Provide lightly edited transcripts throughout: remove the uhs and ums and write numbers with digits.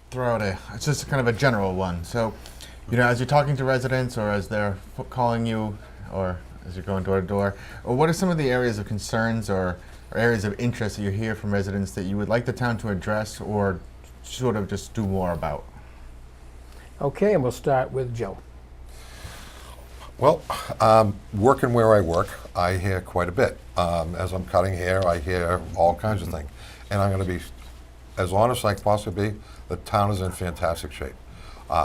throw out it's just kind of a general one. So, as you're talking to residents or as they're calling you or as you're going door to door, or what are some of the areas of concerns or areas of interest that you hear from residents that you would like the town to address or sort of just do more about? Okay, and we'll start with Joe. Well, working where I work, I hear quite a bit. As I'm cutting hair, I hear all kinds of things. And I'm going to be as honest as I can possibly be. The town is in fantastic shape.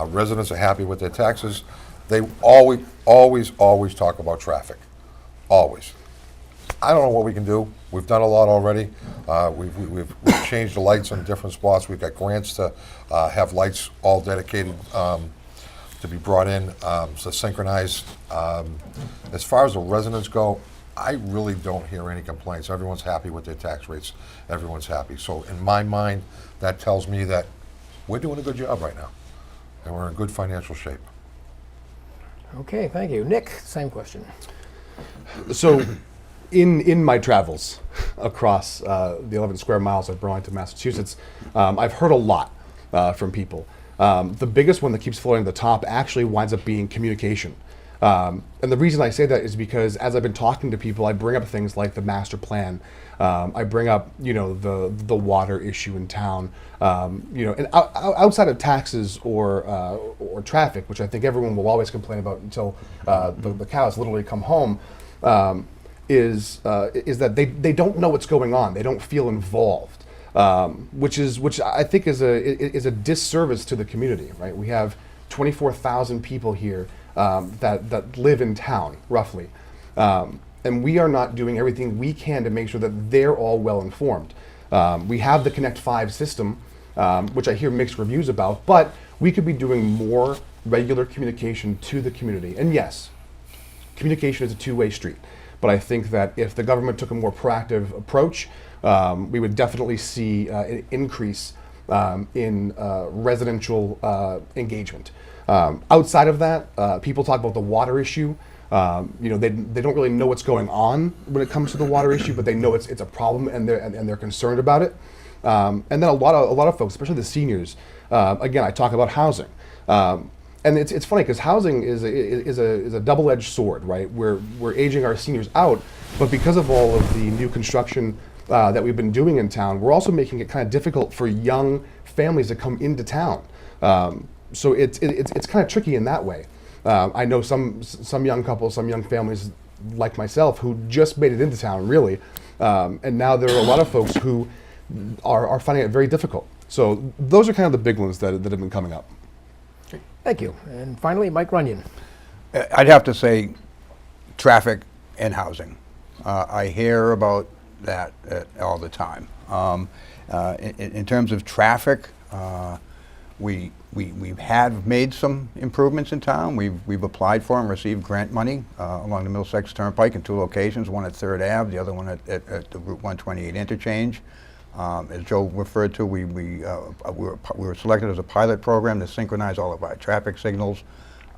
Residents are happy with their taxes. They always talk about traffic. Always. I don't know what we can do. We've done a lot already. We've changed the lights on different spots. We've got grants to have lights all dedicated to be brought in to synchronize. As far as the residents go, I really don't hear any complaints. Everyone's happy with their tax rates. Everyone's happy. So in my mind, that tells me that we're doing a good job right now, and we're in good financial shape. Okay, thank you. Nick, same question. So, in my travels across the 11 square miles of Burlington, Massachusetts, I've heard a lot from people. The biggest one that keeps floating to the top actually winds up being communication. And the reason I say that is because as I've been talking to people, I bring up things like the master plan. I bring up, the water issue in town. And outside of taxes or traffic, which I think everyone will always complain about until the cows literally come home, is that they don't know what's going on. They don't feel involved, which I think is a disservice to the community. Right? We have 24,000 people here that live in town, roughly. And we are not doing everything we can to make sure that they're all well informed. We have the Connect 5 system, which I hear mixed reviews about, but we could be doing more regular communication to the community. And yes, communication is a two-way street. But I think that if the government took a more proactive approach, we would definitely see an increase in residential engagement. Outside of that, people talk about the water issue. They don't really know what's going on when it comes to the water issue, but they know it's a problem and they're concerned about it. And then a lot of folks, especially the seniors, again, I talk about housing. And it's funny because housing is a double-edged sword, right? We're aging our seniors out, but because of all of the new construction that we've been doing in town, we're also making it kind of difficult for young families to come into town. So it's kind of tricky in that way. I know some young couples, some young families like myself who just made it into town, really, and now there are a lot of folks who are finding it very difficult. So those are kind of the big ones that have been coming up. Thank you. And finally, Mike Runyon. I'd have to say traffic and housing. I hear about that all the time. In terms of traffic, we have made some improvements in town. We've applied for and received grant money along the Middlesex Turnpike in two locations, one at 3rd Ave, the other one at the Route 128 interchange. As Joe referred to, we were selected as a pilot program to synchronize all of our traffic signals.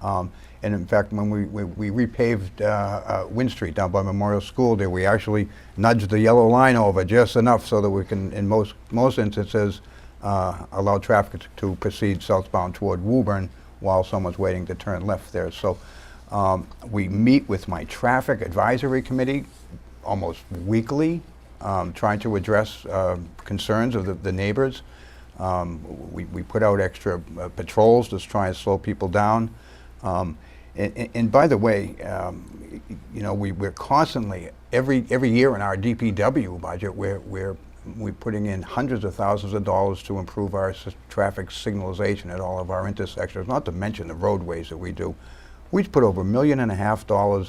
And in fact, when we repaved Wynn Street down by Memorial School there, we actually nudged the yellow line over just enough so that we can, in most instances, allow traffic to proceed southbound toward Woburn while someone's waiting to turn left there. So we meet with my traffic advisory committee almost weekly, trying to address concerns of the neighbors. We put out extra patrols to try and slow people down. And by the way, we're constantly, every year in our DPW budget, we're putting in hundreds of thousands of dollars to improve our traffic signalization at all of our intersections, not to mention the roadways that we do. We've put over $1.5 million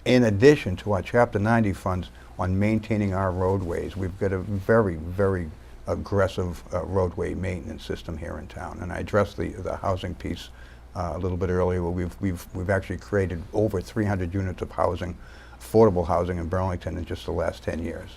in addition to our Chapter 90 funds on maintaining our roadways. We've got a very, very aggressive roadway maintenance system here in town. And I addressed the housing piece a little bit earlier. We've actually created over 300 units of housing, affordable housing in Burlington in just the last 10 years.